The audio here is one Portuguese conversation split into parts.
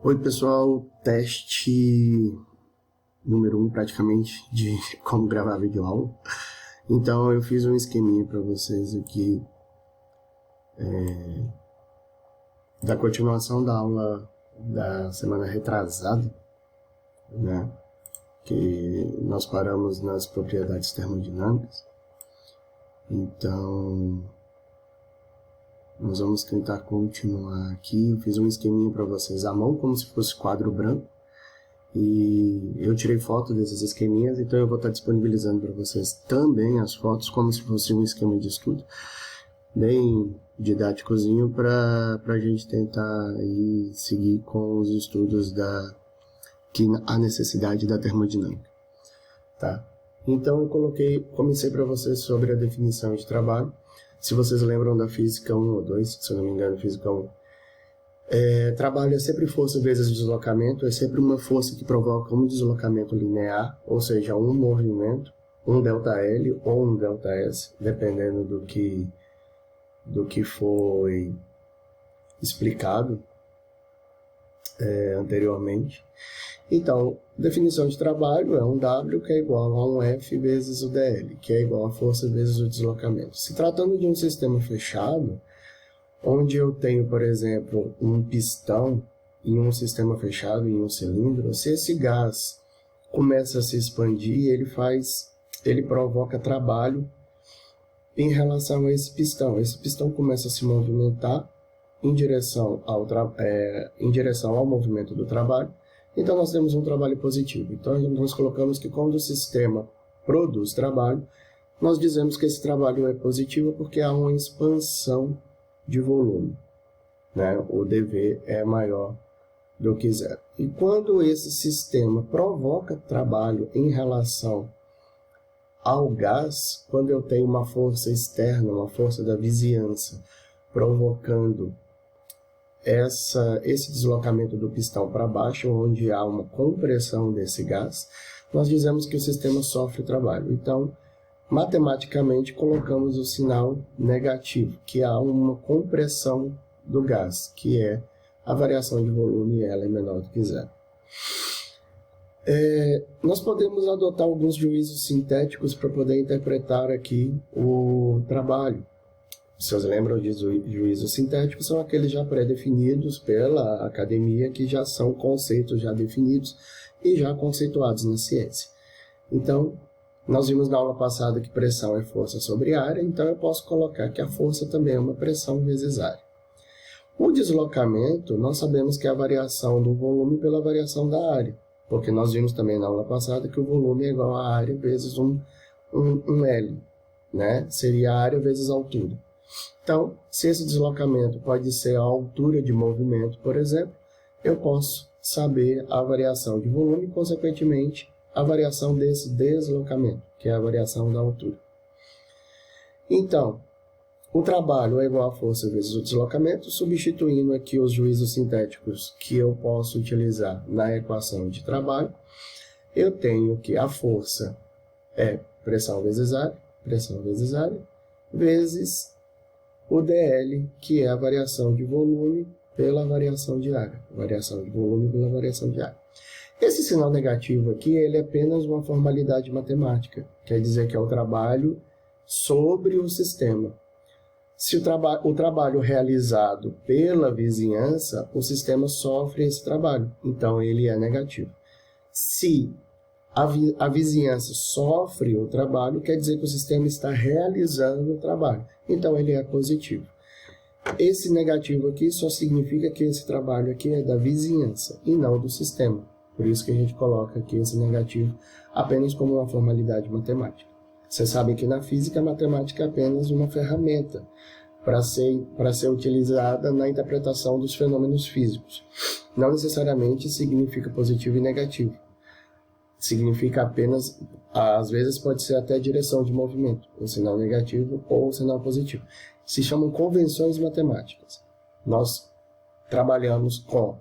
Oi pessoal, teste número 1 praticamente de como gravar videoaula. Então eu fiz um esqueminha para vocês aqui da continuação da aula da semana retrasada, né? Que nós paramos nas propriedades termodinâmicas. Então nós vamos tentar continuar aqui. Eu fiz um esqueminha para vocês à mão, como se fosse quadro branco. E eu tirei foto desses esqueminhas, então eu vou estar disponibilizando para vocês também as fotos, como se fosse um esquema de estudo, bem didáticozinho, para a gente tentar aí seguir com os estudos que a necessidade da termodinâmica. Tá? Então eu comecei para vocês sobre a definição de trabalho. Se vocês lembram da física 1 ou 2, se eu não me engano, física 1, trabalho é sempre força vezes deslocamento, é sempre uma força que provoca um deslocamento linear, ou seja, um movimento, um ΔL ou um ΔS, dependendo do que foi explicado anteriormente. Então, definição de trabalho é um W que é igual a um F vezes o DL, que é igual a força vezes o deslocamento. Se tratando de um sistema fechado, onde eu tenho, por exemplo, um pistão em um sistema fechado, em um cilindro, se esse gás começa a se expandir, ele provoca trabalho em relação a esse pistão. Esse pistão começa a se movimentar em direção ao movimento do trabalho. Então, nós temos um trabalho positivo. Então, nós colocamos que quando o sistema produz trabalho, nós dizemos que esse trabalho é positivo porque há uma expansão de volume, né? O dV é maior do que zero. E quando esse sistema provoca trabalho em relação ao gás, quando eu tenho uma força externa, uma força da vizinhança, provocando esse deslocamento do pistão para baixo, onde há uma compressão desse gás, nós dizemos que o sistema sofre trabalho. Então, matematicamente, colocamos o sinal negativo, que há uma compressão do gás, que é a variação de volume, e ela é menor do que zero. Nós podemos adotar alguns juízos sintéticos para poder interpretar aqui o trabalho. Se vocês lembram de juízos sintéticos, são aqueles já pré-definidos pela academia, que já são conceitos já definidos e já conceituados na ciência. Então, nós vimos na aula passada que pressão é força sobre área, então eu posso colocar que a força também é uma pressão vezes área. O deslocamento, nós sabemos que é a variação do volume pela variação da área, porque nós vimos também na aula passada que o volume é igual a área vezes um L, né? Seria a área vezes a altura. Então, se esse deslocamento pode ser a altura de movimento, por exemplo, eu posso saber a variação de volume e, consequentemente, a variação desse deslocamento, que é a variação da altura. Então, o trabalho é igual a força vezes o deslocamento, substituindo aqui os juízos sintéticos que eu posso utilizar na equação de trabalho. Eu tenho que a força é pressão vezes área, vezes o DL, que é a variação de volume pela variação de área. Variação de volume pela variação de área. Esse sinal negativo aqui, ele é apenas uma formalidade matemática. Quer dizer que é o trabalho sobre o sistema. Se o trabalho realizado pela vizinhança, o sistema sofre esse trabalho. Então, ele é negativo. Se a vizinhança sofre o trabalho, quer dizer que o sistema está realizando o trabalho. Então, ele é positivo. Esse negativo aqui só significa que esse trabalho aqui é da vizinhança e não do sistema. Por isso que a gente coloca aqui esse negativo apenas como uma formalidade matemática. Vocês sabem que na física a matemática é apenas uma ferramenta para ser utilizada na interpretação dos fenômenos físicos. Não necessariamente significa positivo e negativo. Significa apenas, às vezes pode ser até direção de movimento, um sinal negativo ou um sinal positivo. Se chamam convenções matemáticas. Nós trabalhamos com,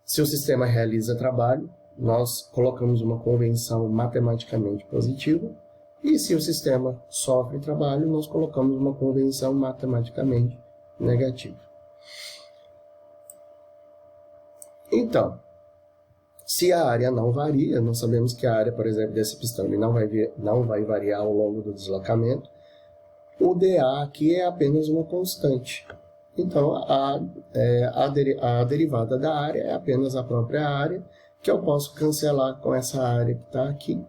se o sistema realiza trabalho, nós colocamos uma convenção matematicamente positiva, e se o sistema sofre trabalho, nós colocamos uma convenção matematicamente negativa. Então, se a área não varia, nós sabemos que a área, por exemplo, desse pistão ele não vai variar ao longo do deslocamento, o dA aqui é apenas uma constante. Então, a derivada da área é apenas a própria área, que eu posso cancelar com essa área que está aqui.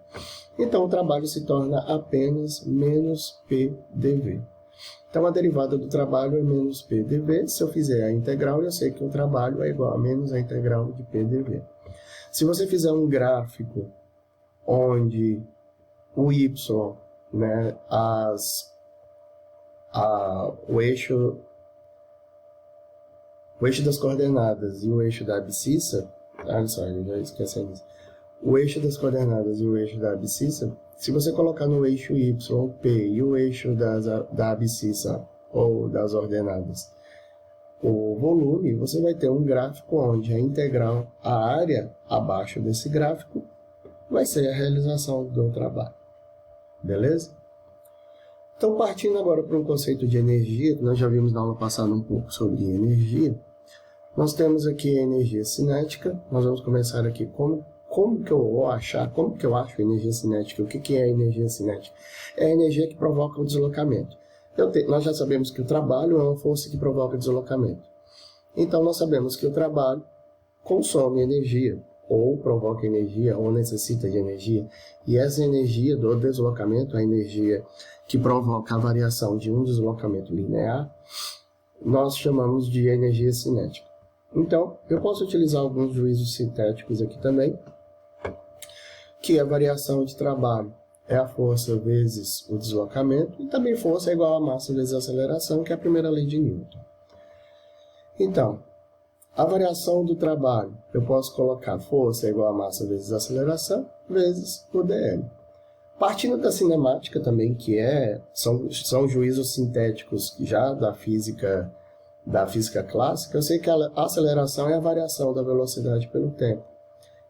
Então, o trabalho se torna apenas menos PdV. Então, a derivada do trabalho é menos PdV. Se eu fizer a integral, eu sei que o trabalho é igual a menos a integral de PdV. Se você fizer um gráfico onde o y, né, o eixo das coordenadas e o eixo da abscissa, olha só, eu já esqueci disso. O eixo das coordenadas e o eixo da abscissa, se você colocar no eixo y, P, e o eixo da abscissa ou das ordenadas, o volume, você vai ter um gráfico onde a integral, a área abaixo desse gráfico, vai ser a realização do trabalho. Beleza? Então, partindo agora para um conceito de energia, que nós já vimos na aula passada um pouco sobre energia, nós temos aqui a energia cinética. Nós vamos começar aqui como que eu acho energia cinética. O que é a energia cinética? É a energia que provoca o deslocamento. Nós já sabemos que o trabalho é uma força que provoca deslocamento. Então, nós sabemos que o trabalho consome energia, ou provoca energia, ou necessita de energia. E essa energia do deslocamento, a energia que provoca a variação de um deslocamento linear, nós chamamos de energia cinética. Então, eu posso utilizar alguns juízos sintéticos aqui também, que a variação de trabalho é a força vezes o deslocamento, e também força é igual a massa vezes a aceleração, que é a primeira lei de Newton. Então, a variação do trabalho, eu posso colocar força é igual a massa vezes a aceleração, vezes o dL. Partindo da cinemática também, que são juízos sintéticos já da física clássica, eu sei que a aceleração é a variação da velocidade pelo tempo.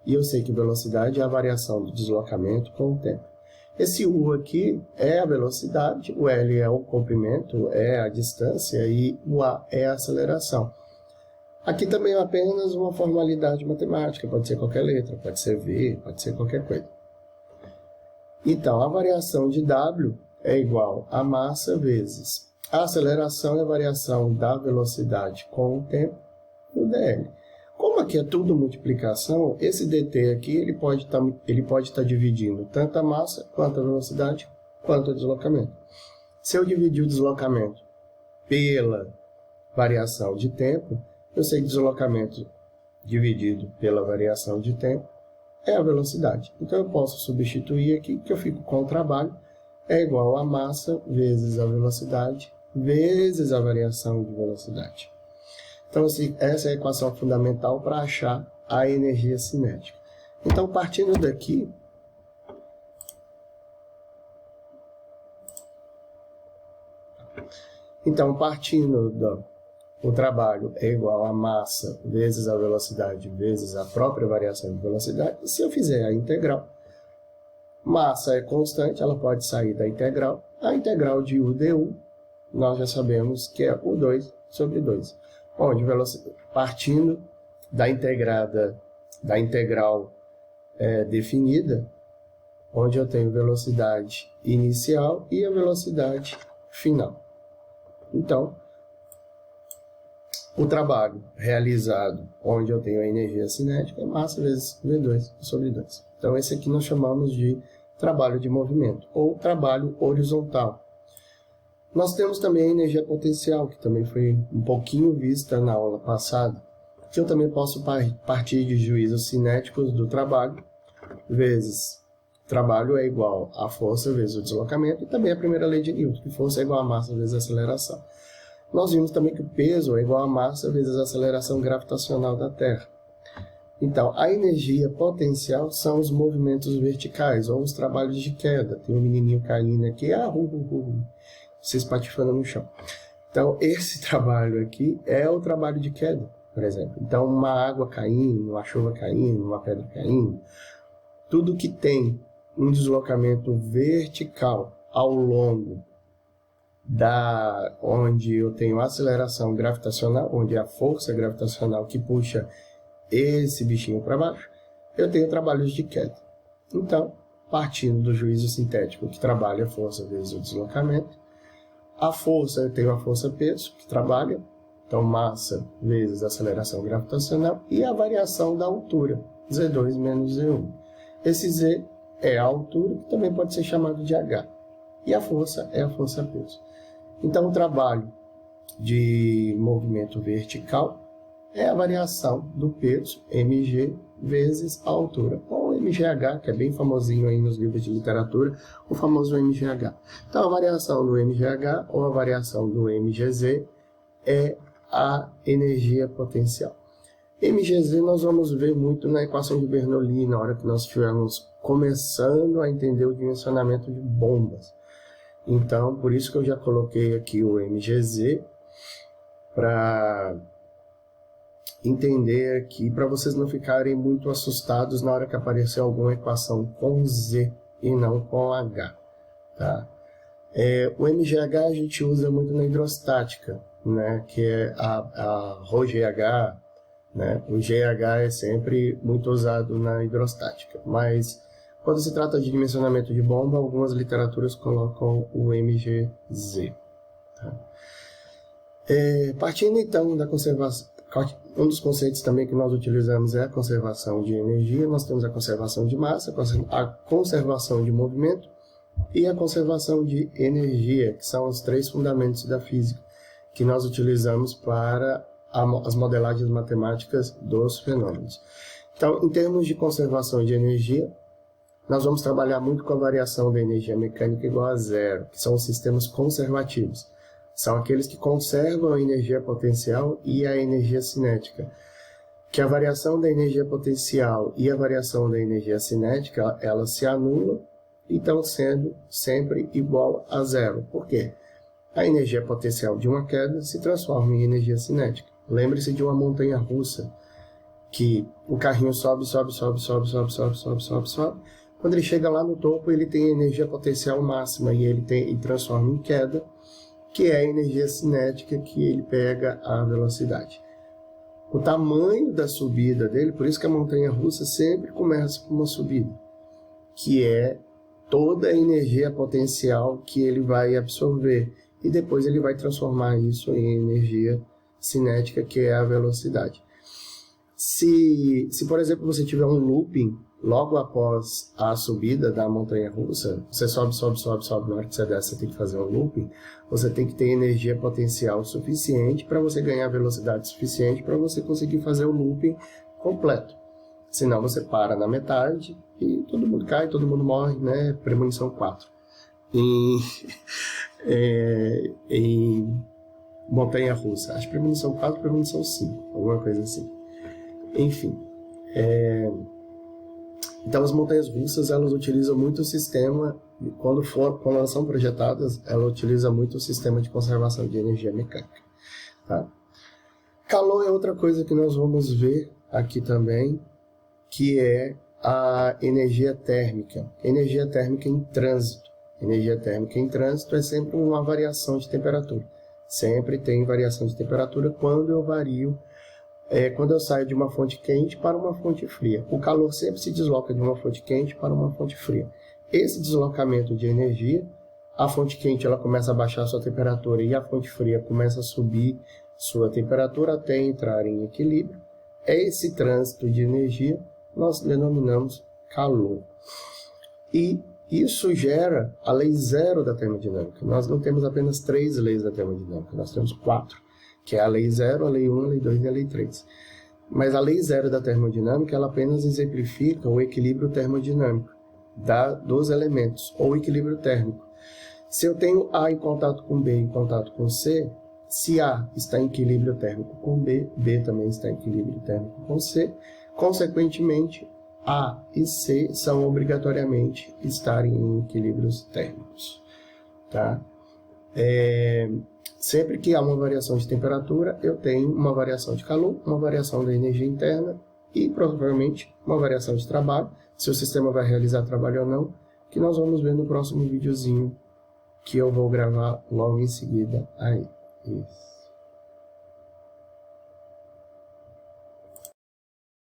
E eu sei que velocidade é a variação do deslocamento com o tempo. Esse U aqui é a velocidade, o L é o comprimento, é a distância, e o A é a aceleração. Aqui também é apenas uma formalidade matemática, pode ser qualquer letra, pode ser V, pode ser qualquer coisa. Então, a variação de W é igual a massa vezes a aceleração é a variação da velocidade com o tempo, o dL. Como aqui é tudo multiplicação, esse dt aqui ele pode estar dividindo tanto a massa, quanto a velocidade, quanto o deslocamento. Se eu dividir o deslocamento pela variação de tempo, eu sei que deslocamento dividido pela variação de tempo é a velocidade. Então eu posso substituir aqui, que eu fico com o trabalho, é igual a massa vezes a velocidade, vezes a variação de velocidade. Então, essa é a equação fundamental para achar a energia cinética. Então, partindo daqui, o trabalho é igual a massa vezes a velocidade vezes a própria variação de velocidade. E se eu fizer a integral, massa é constante, ela pode sair da integral. A integral de U du, nós já sabemos que é U2 sobre 2. Onde, partindo da integral definida, onde eu tenho velocidade inicial e a velocidade final. Então, o trabalho realizado, onde eu tenho a energia cinética, é massa vezes V2 sobre 2. Então, esse aqui nós chamamos de trabalho de movimento, ou trabalho horizontal. Nós temos também a energia potencial, que também foi um pouquinho vista na aula passada, que eu também posso partir de juízos cinéticos do trabalho, vezes trabalho é igual a força vezes o deslocamento, e também a primeira lei de Newton, que força é igual a massa vezes a aceleração. Nós vimos também que o peso é igual a massa vezes a aceleração gravitacional da Terra. Então, a energia potencial são os movimentos verticais, ou os trabalhos de queda. Tem um menininho caindo aqui, se espatifando no chão. Então, esse trabalho aqui é o trabalho de queda, por exemplo. Então, uma água caindo, uma chuva caindo, uma pedra caindo, tudo que tem um deslocamento vertical ao longo onde eu tenho aceleração gravitacional, onde é a força gravitacional que puxa esse bichinho para baixo, eu tenho trabalhos de queda. Então, partindo do juízo sintético, que trabalha a força vezes o deslocamento, a força, eu tenho a força-peso, que trabalha, então massa vezes aceleração gravitacional, e a variação da altura, Z2 menos Z1. Esse Z é a altura, que também pode ser chamado de H. E a força é a força-peso. Então, o trabalho de movimento vertical é a variação do peso, mg, vezes a altura, ou mgh, que é bem famosinho aí nos livros de literatura, o famoso mgh. Então, a variação do mgh ou a variação do mgz é a energia potencial. mgz nós vamos ver muito na equação de Bernoulli, na hora que nós estivermos começando a entender o dimensionamento de bombas. Então, por isso que eu já coloquei aqui o mgz, para entender aqui, para vocês não ficarem muito assustados na hora que aparecer alguma equação com Z e não com H. Tá? O mgh a gente usa muito na hidrostática, né? Que é a ρgh, né? O GH é sempre muito usado na hidrostática, mas quando se trata de dimensionamento de bomba, algumas literaturas colocam o mgz. Tá? Partindo então da conservação, um dos conceitos também que nós utilizamos é a conservação de energia. Nós temos a conservação de massa, a conservação de movimento e a conservação de energia, que são os 3 fundamentos da física que nós utilizamos para as modelagens matemáticas dos fenômenos. Então, em termos de conservação de energia, nós vamos trabalhar muito com a variação da energia mecânica igual a zero, que são os sistemas conservativos. São aqueles que conservam a energia potencial e a energia cinética. Que a variação da energia potencial e a variação da energia cinética, elas se anulam e estão sendo sempre igual a zero. Por quê? A energia potencial de uma queda se transforma em energia cinética. Lembre-se de uma montanha russa, que o carrinho sobe. Quando ele chega lá no topo, ele tem energia potencial máxima e ele transforma em queda, que é a energia cinética que ele pega a velocidade. O tamanho da subida dele, por isso que a montanha-russa sempre começa com uma subida, que é toda a energia potencial que ele vai absorver, e depois ele vai transformar isso em energia cinética, que é a velocidade. Se por exemplo, você tiver um looping logo após a subida da montanha-russa, você sobe, na hora que você desce, você tem que fazer um looping, você tem que ter energia potencial suficiente para você ganhar velocidade suficiente para você conseguir fazer o looping completo. Senão você para na metade e todo mundo cai, todo mundo morre, né? Premonição 4. Em montanha-russa. Acho que premonição 4, premonição 5, alguma coisa assim. Enfim. Então as montanhas russas, elas utilizam muito o sistema, quando elas são projetadas, ela utiliza muito o sistema de conservação de energia mecânica. Tá? Calor é outra coisa que nós vamos ver aqui também, que é a energia térmica. Energia térmica em trânsito. Energia térmica em trânsito é sempre uma variação de temperatura. Sempre tem variação de temperatura quando eu vario, quando eu saio de uma fonte quente para uma fonte fria. O calor sempre se desloca de uma fonte quente para uma fonte fria. Esse deslocamento de energia, a fonte quente ela começa a baixar sua temperatura e a fonte fria começa a subir sua temperatura até entrar em equilíbrio. Esse trânsito de energia nós denominamos calor. E isso gera a lei zero da termodinâmica. Nós não temos apenas 3 leis da termodinâmica, nós temos 4. Que é a lei 0, a lei 1, a lei 2 e a lei 3. Mas a lei 0 da termodinâmica, ela apenas exemplifica o equilíbrio termodinâmico dos elementos, ou equilíbrio térmico. Se eu tenho A em contato com B em contato com C, se A está em equilíbrio térmico com B, B também está em equilíbrio térmico com C, consequentemente, A e C são obrigatoriamente estarem em equilíbrios térmicos. Tá? Sempre que há uma variação de temperatura, eu tenho uma variação de calor, uma variação da energia interna e, provavelmente, uma variação de trabalho, se o sistema vai realizar trabalho ou não, que nós vamos ver no próximo videozinho que eu vou gravar logo em seguida aí. Isso.